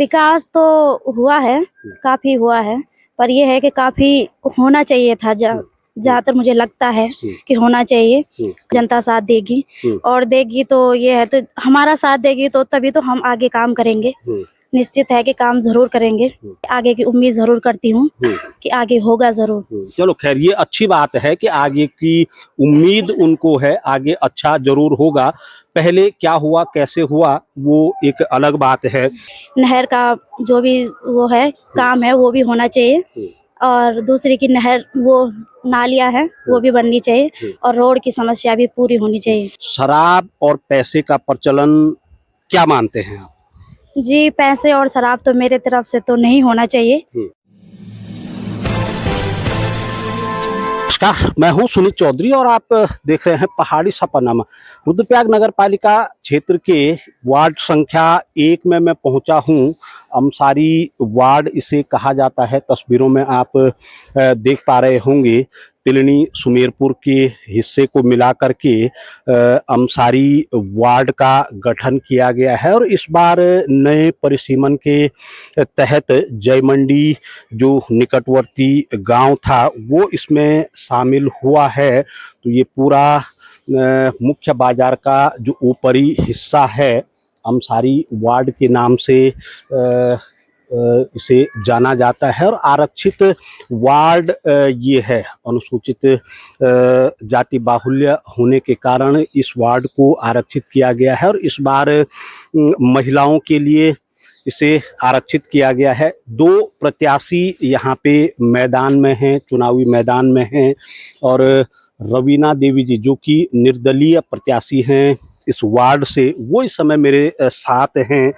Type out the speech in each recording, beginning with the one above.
विकास तो हुआ है, काफी हुआ है, पर यह है कि काफी होना चाहिए था। जहाँ तक मुझे लगता है कि होना चाहिए। जनता साथ देगी और देगी तो ये है, तो हमारा साथ देगी तो तभी तो हम आगे काम करेंगे। निश्चित है कि काम जरूर करेंगे। आगे की उम्मीद जरूर करती हूँ कि आगे होगा जरूर। चलो खैर, ये अच्छी बात है कि आगे की उम्मीद उनको है, आगे अच्छा जरूर होगा। पहले क्या हुआ, कैसे हुआ, वो एक अलग बात है। नहर का जो भी वो है काम है वो भी होना चाहिए, और दूसरी की नहर वो नालियां हैं वो भी बननी चाहिए, और रोड की समस्या भी पूरी होनी चाहिए। शराब और पैसे का प्रचलन क्या मानते हैं आप? जी, पैसे और शराब तो मेरे तरफ से तो नहीं होना चाहिए। नमस्कार, मैं हूं सुनील चौधरी और आप देख रहे हैं पहाड़ी सफरनामा। रुद्रप्रयाग नगर पालिका क्षेत्र के वार्ड संख्या 1 में मैं पहुंचा हूं। अमसारी वार्ड इसे कहा जाता है। तस्वीरों में आप देख पा रहे होंगे, तिलनी सुमेरपुर के हिस्से को मिला करके अमसारी वार्ड का गठन किया गया है। और इस बार नए परिसीमन के तहत जयमंडी जो निकटवर्ती गांव था वो इसमें शामिल हुआ है। तो ये पूरा मुख्य बाजार का जो ऊपरी हिस्सा है अमसारी वार्ड के नाम से इसे जाना जाता है। और आरक्षित वार्ड ये है। अनुसूचित जाति बाहुल्य होने के कारण इस वार्ड को आरक्षित किया गया है और इस बार महिलाओं के लिए इसे आरक्षित किया गया है। 2 प्रत्याशी यहाँ पे मैदान में हैं, चुनावी मैदान में हैं। और रवीना देवी जी जो कि निर्दलीय प्रत्याशी हैं इस वार्ड से, वो इस समय मेरे साथ हैं।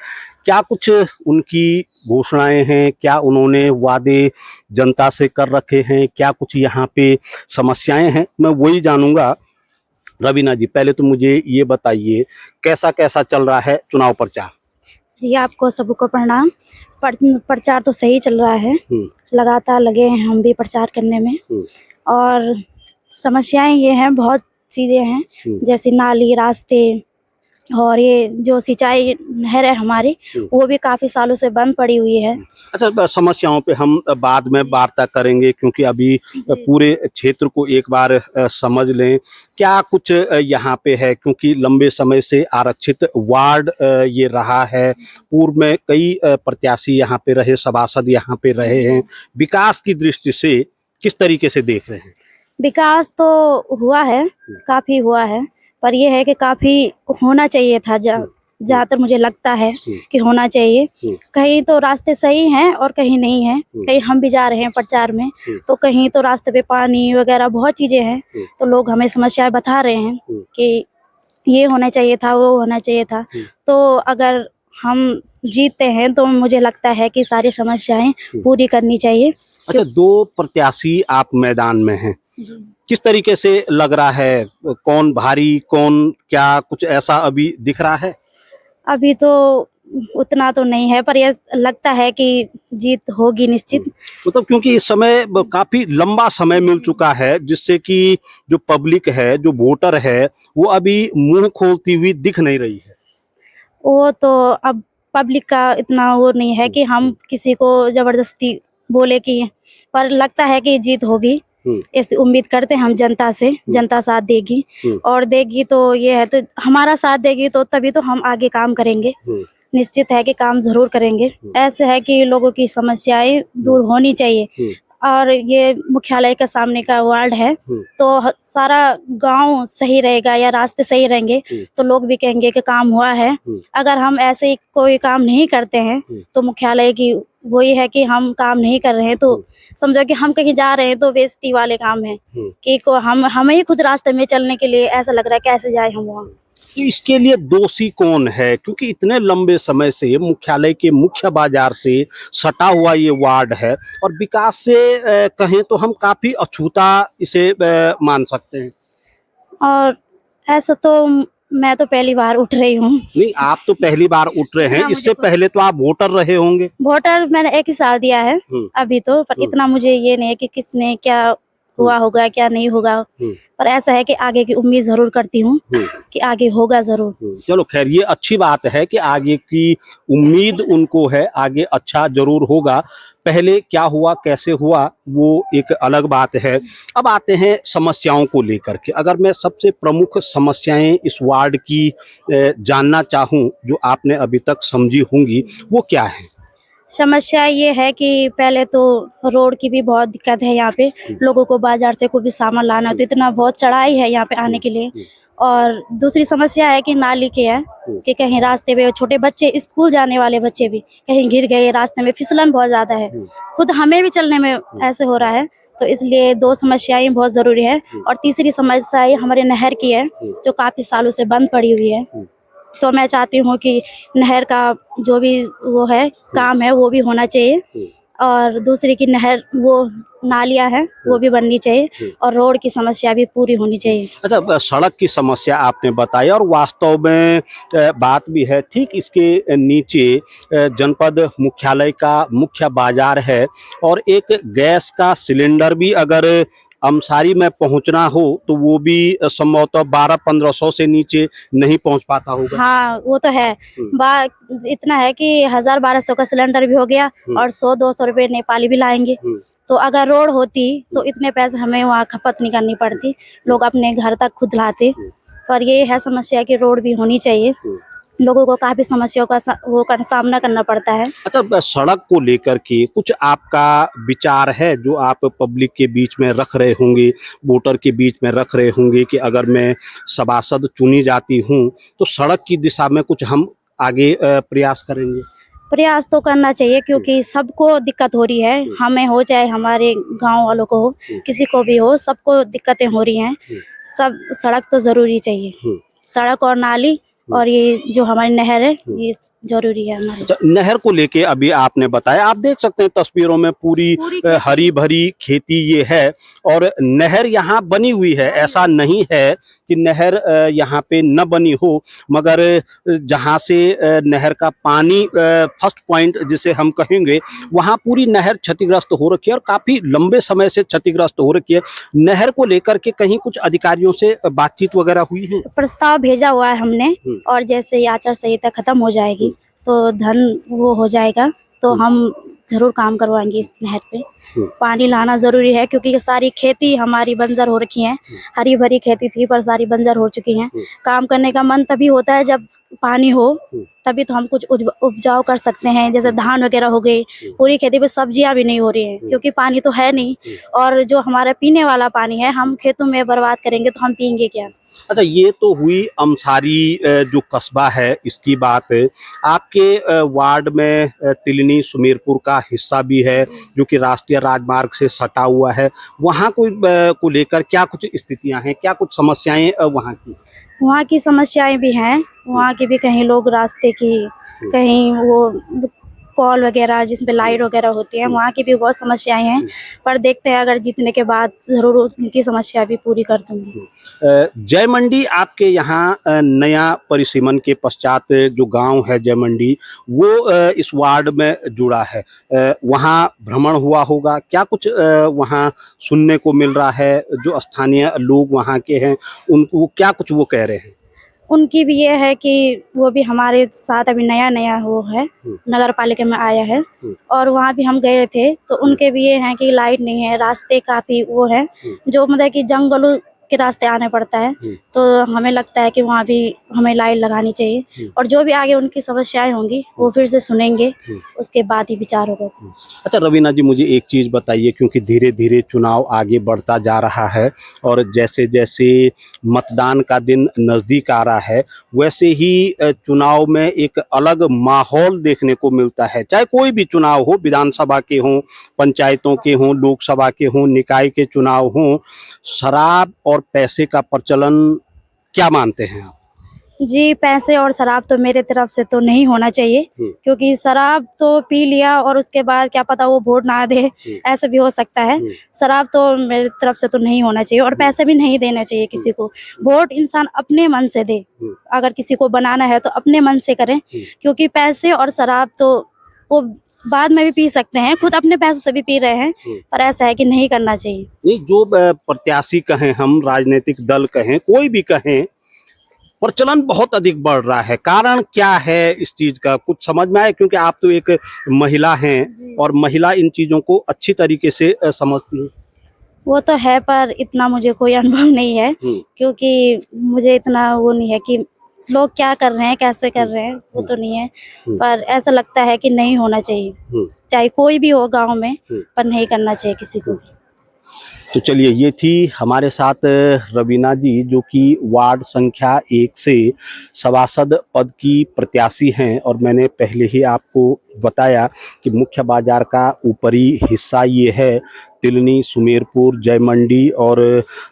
क्या कुछ उनकी घोषणाएं हैं, क्या उन्होंने वादे जनता से कर रखे हैं, क्या कुछ यहाँ पे समस्याएं हैं, मैं वही जानूंगा। रवीना जी, पहले तो मुझे ये बताइए कैसा कैसा चल रहा है चुनाव प्रचार? जी, आपको सबको प्रणाम। प्रचार तो सही चल रहा है, लगातार लगे हैं हम भी प्रचार करने में। और समस्याएं ये हैं, बहुत चीजें हैं, जैसे नाली, रास्ते, और ये जो सिंचाई नहर है हमारी वो भी काफी सालों से बंद पड़ी हुई है। अच्छा, समस्याओं पे हम बाद में वार्ता करेंगे क्योंकि अभी पूरे क्षेत्र को एक बार समझ लें क्या कुछ यहाँ पे है। क्योंकि लंबे समय से आरक्षित वार्ड ये रहा है। पूर्व में कई प्रत्याशी यहाँ पे रहे, सभासद यहाँ पे रहे हैं। विकास की दृष्टि से किस तरीके से देख रहे हैं? विकास तो हुआ है, काफी हुआ है, पर यह है कि काफी होना चाहिए था। जहाँ तक मुझे लगता है कि होना चाहिए। कहीं तो रास्ते सही हैं और कहीं नहीं हैं। कहीं हम भी जा रहे हैं प्रचार में तो कहीं तो रास्ते पे पानी वगैरह बहुत चीजें हैं, तो लोग हमें समस्याएं बता रहे हैं कि ये होना चाहिए था, वो होना चाहिए था। तो अगर हम जीतते हैं तो मुझे लगता है कि सारी समस्याएं पूरी करनी चाहिए। अच्छा, 2 प्रत्याशी आप मैदान में हैं, किस तरीके से लग रहा है? कौन भारी, कौन क्या, कुछ ऐसा अभी दिख रहा है? अभी तो उतना तो नहीं है, पर यह लगता है कि जीत होगी निश्चित। मतलब क्योंकि इस समय काफी लंबा समय मिल चुका है जिससे कि जो पब्लिक है, जो वोटर है, वो अभी मुंह खोलती हुई दिख नहीं रही है। वो तो अब पब्लिक का इतना वो नहीं है कि हम किसी को जबरदस्ती बोले कि, पर लगता है कि जीत होगी। ऐसी उम्मीद करते हैं हम जनता से। जनता साथ देगी और देगी तो ये है, तो हमारा साथ देगी तो तभी तो हम आगे काम करेंगे। निश्चित है कि काम जरूर करेंगे। ऐसे है कि लोगों की समस्याएं दूर होनी चाहिए। और ये मुख्यालय के सामने का वार्ड है तो सारा गांव सही रहेगा या रास्ते सही रहेंगे तो लोग भी कहेंगे कि काम हुआ है। अगर हम ऐसे ही कोई काम नहीं करते हैं तो मुख्यालय की वही है कि हम काम नहीं कर रहे हैं, तो समझो कि हम कहीं जा रहे हैं तो बेइज्जती वाले काम है कि हमें ही खुद रास्ते में चलने के लिए ऐसा लग रहा है कैसे जाए हम वहाँ। तो इसके लिए दोषी कौन है? क्योंकि इतने लंबे समय से मुख्यालय के मुख्य बाजार से सटा हुआ ये वार्ड है और विकास से कहें तो हम काफी अछूता इसे मान सकते हैं। और ऐसा तो मैं तो पहली बार उठ रही हूँ। नहीं, आप तो पहली बार उठ रहे हैं, इससे पहले तो आप वोटर रहे होंगे। वोटर मैंने 1 ही साल दिया है अभी तो, पर इतना मुझे ये नहीं है कि किसने क्या हुआ होगा क्या नहीं होगा, पर ऐसा है कि आगे की उम्मीद जरूर करती हूँ कि आगे होगा जरूर। चलो खैर, ये अच्छी बात है कि आगे की उम्मीद उनको है, आगे अच्छा जरूर होगा। पहले क्या हुआ कैसे हुआ वो एक अलग बात है। अब आते हैं समस्याओं को लेकर के। अगर मैं सबसे प्रमुख समस्याएं इस वार्ड की जानना चाहूं जो आपने अभी तक समझी होंगी, वो क्या है? समस्या ये है कि पहले तो रोड की भी बहुत दिक्कत है यहाँ पे, लोगों को बाजार से कोई भी सामान लाना है तो इतना बहुत चढ़ाई है यहाँ पे आने के लिए। और दूसरी समस्या है कि नाली की है कि कहीं रास्ते पे छोटे बच्चे, स्कूल जाने वाले बच्चे भी कहीं गिर गए, रास्ते में फिसलन बहुत ज्यादा है, खुद हमें भी चलने में ऐसे हो रहा है। तो इसलिए दो समस्याएं बहुत जरूरी है। और तीसरी समस्या ये हमारे नहर की है जो काफी सालों से बंद पड़ी हुई है। तो मैं चाहती हूँ कि नहर का जो भी वो है काम है वो भी होना चाहिए, और दूसरी की नहर वो नालियाँ हैं वो भी बननी चाहिए, और रोड की समस्या भी पूरी होनी चाहिए। अच्छा, सड़क की समस्या आपने बताई और वास्तव में बात भी है। ठीक इसके नीचे जनपद मुख्यालय का मुख्य बाजार है और एक गैस का सिलेंडर भी अगर अमसारी में पहुंचना हो तो वो भी संभवतः 1200-1500 से नीचे नहीं पहुंच पाता होगा। हाँ वो तो है। इतना है कि 1000-1200 का सिलेंडर भी हो गया और 100-200 रुपये नेपाली भी लाएंगे। तो अगर रोड होती तो इतने पैसे हमें वहाँ खपत नहीं करनी पड़ती, लोग अपने घर तक खुद लाते। पर ये है समस्या कि रोड भी होनी चाहिए, लोगों को काफी समस्याओं का सामना करना पड़ता है। अच्छा, सड़क को लेकर के कुछ आपका विचार है जो आप पब्लिक के बीच में रख रहे होंगे, वोटर के बीच में रख रहे होंगे कि अगर मैं सभासद चुनी जाती हूँ तो सड़क की दिशा में कुछ हम आगे प्रयास करेंगे? प्रयास तो करना चाहिए क्योंकि सबको दिक्कत हो रही है, हमें हो चाहे हमारे गांव वालों को हो, किसी को भी हो, सबको दिक्कतें हो रही हैं। सब सड़क तो जरूरी चाहिए, सड़क और नाली और ये जो हमारी नहर है ये जरूरी है हमारे। अच्छा, नहर को लेके अभी आपने बताया, आप देख सकते हैं तस्वीरों में पूरी हरी भरी खेती ये है और नहर यहाँ बनी हुई है। ऐसा नहीं है कि नहर यहाँ पे न बनी हो, मगर जहाँ से नहर का पानी फर्स्ट पॉइंट जिसे हम कहेंगे वहाँ पूरी नहर क्षतिग्रस्त हो रखी है और काफी लंबे समय से क्षतिग्रस्त हो रखी है। नहर को लेकर के कहीं कुछ अधिकारियों से बातचीत वगैरह हुई है? प्रस्ताव भेजा हुआ है हमने, और जैसे ही आचार संहिता खत्म हो जाएगी तो धन वो हो जाएगा तो हम जरूर काम करवाएंगे इस नहर पे। पानी लाना जरूरी है क्योंकि सारी खेती हमारी बंजर हो रखी है, हरी भरी खेती थी पर सारी बंजर हो चुकी हैं। काम करने का मन तभी होता है जब पानी हो, तभी तो हम कुछ उपजाऊ कर सकते हैं। जैसे धान वगैरह हो गई, पूरी खेती पे सब्जियां भी नहीं हो रही हैं क्योंकि पानी तो है नहीं, और जो हमारा पीने वाला पानी है हम खेतों में बर्बाद करेंगे तो हम पियेंगे क्या। अच्छा, ये तो हुई अमसारी जो कस्बा है इसकी बात। आपके वार्ड में तिलनी सुमेरपुर का हिस्सा भी है जो कि राष्ट्रीय राजमार्ग से सटा हुआ है। वहाँ को लेकर क्या कुछ स्थितियां हैं, क्या कुछ समस्याएं वहाँ की? वहाँ की समस्याएं भी हैं, वहाँ की भी कहीं लोग रास्ते की, कहीं वो पोल वगैरह जिसपे लाइट वगैरह होती है, वहाँ की भी बहुत समस्याएं हैं। पर देखते हैं अगर जीतने के बाद जरूर उनकी समस्या भी पूरी कर दूंगी। जय मंडी आपके यहाँ नया परिसीमन के पश्चात जो गांव है जय मंडी वो इस वार्ड में जुड़ा है। वहाँ भ्रमण हुआ होगा, क्या कुछ वहाँ सुनने को मिल रहा है? जो स्थानीय लोग वहाँ के हैं उनको क्या कुछ वो कह रहे हैं? उनकी भी ये है कि वो भी हमारे साथ अभी नया नया वो है, नगर पालिका में आया है, और वहाँ भी हम गए थे तो उनके भी ये हैं कि लाइट नहीं है, रास्ते काफी वो है जो मतलब कि जंगलों के रास्ते आने पड़ता है। तो हमें लगता है कि वहाँ भी हमें लाइट लगानी चाहिए, और जो भी आगे उनकी समस्याएं होंगी वो फिर से सुनेंगे, उसके बाद ही विचार होगा। अच्छा रवीना जी, मुझे एक चीज़ बताइए, क्योंकि धीरे धीरे चुनाव आगे बढ़ता जा रहा है और जैसे जैसे मतदान का दिन नज़दीक आ रहा है वैसे ही चुनाव में एक अलग माहौल देखने को मिलता है। चाहे कोई भी चुनाव हो, विधानसभा के हों, पंचायतों के हों, लोकसभा के हों, निकाय के चुनाव हों, शराब और पैसे का प्रचलन क्या मानते हैं आप? जी, पैसे और शराब तो मेरे तरफ से तो नहीं होना चाहिए, क्योंकि शराब तो पी लिया और उसके बाद क्या पता वो वोट ना दे, ऐसा भी हो सकता है। शराब तो मेरे तरफ से तो नहीं होना चाहिए, और पैसे भी नहीं देना चाहिए किसी को। वोट इंसान अपने मन से दे, अगर किसी को बनाना है तो अपने मन से करें, क्योंकि पैसे और शराब तो वो बाद में भी पी सकते हैं, खुद अपने पैसों से भी पी रहे हैं, पर ऐसा है कि नहीं करना चाहिए। नहीं, जो प्रत्याशी कहें, हम राजनीतिक दल कहें, कोई भी कहें, प्रचलन बहुत अधिक बढ़ रहा है। कारण क्या है इस चीज का, कुछ समझ में आए? क्योंकि आप तो एक महिला हैं और महिला इन चीजों को अच्छी तरीके से समझती है। वो तो है, पर इतना मुझे कोई अनुभव नहीं है, क्योंकि मुझे इतना वो नहीं है कि लोग क्या कर रहे हैं, कैसे कर रहे हैं, वो तो नहीं है। पर ऐसा लगता है कि नहीं होना चाहिए, चाहे कोई भी हो गांव में, पर नहीं करना चाहिए किसी को भी। तो चलिए, ये थी हमारे साथ रवीना जी, जो कि वार्ड संख्या 1 से सभासद पद की प्रत्याशी हैं। और मैंने पहले ही आपको बताया कि मुख्य बाजार का ऊपरी हिस्सा ये है, तिलनी, सुमेरपुर, जय मंडी और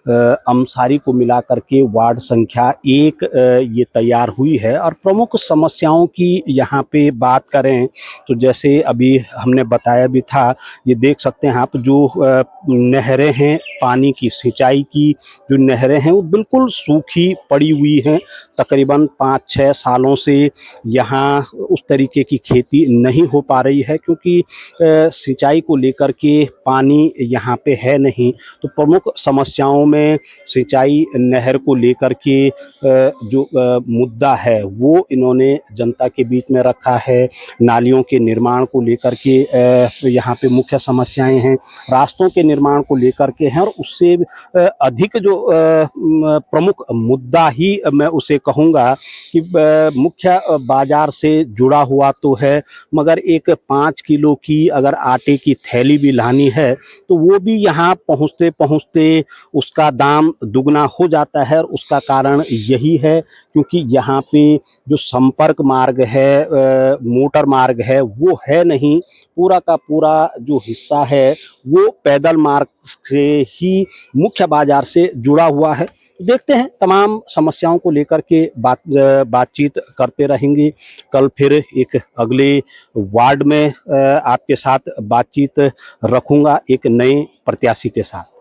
अमसारी को मिलाकर के वार्ड संख्या 1 ये तैयार हुई है। और प्रमुख समस्याओं की यहाँ पे बात करें तो जैसे अभी हमने बताया भी था, ये देख सकते हैं आप, जो नहरें हैं, पानी की सिंचाई की जो नहरें हैं, वो बिल्कुल सूखी पड़ी हुई हैं। तकरीबन 5-6 सालों से यहाँ उस तरीके की खेती नहीं हो पा रही है, क्योंकि सिंचाई को लेकर के पानी यहाँ पे है नहीं। तो प्रमुख समस्याओं में सिंचाई, नहर को लेकर के जो मुद्दा है वो इन्होंने जनता के बीच में रखा है। नालियों के निर्माण को लेकर के यहाँ पे मुख्य समस्याएं हैं, रास्तों के निर्माण को लेकर के हैं, और उससे अधिक जो प्रमुख मुद्दा ही मैं उसे कहूँगा कि मुख्य बाजार से जुड़ा हुआ तो है, मगर एक 5 किलो की अगर आटे की थैली भी लानी है तो वो भी यहाँ पहुँचते पहुँचते उसका दाम दुगना हो जाता है। और उसका कारण यही है क्योंकि यहाँ पे जो संपर्क मार्ग है, मोटर मार्ग है, वो है नहीं। पूरा का पूरा जो हिस्सा है वो पैदल मार्ग से ही मुख्य बाजार से जुड़ा हुआ है। देखते हैं, तमाम समस्याओं को लेकर के बातचीत करते रहेंगे। कल फिर एक अगले वार्ड में आपके साथ बातचीत रखूंगा एक नए प्रत्याशी के साथ।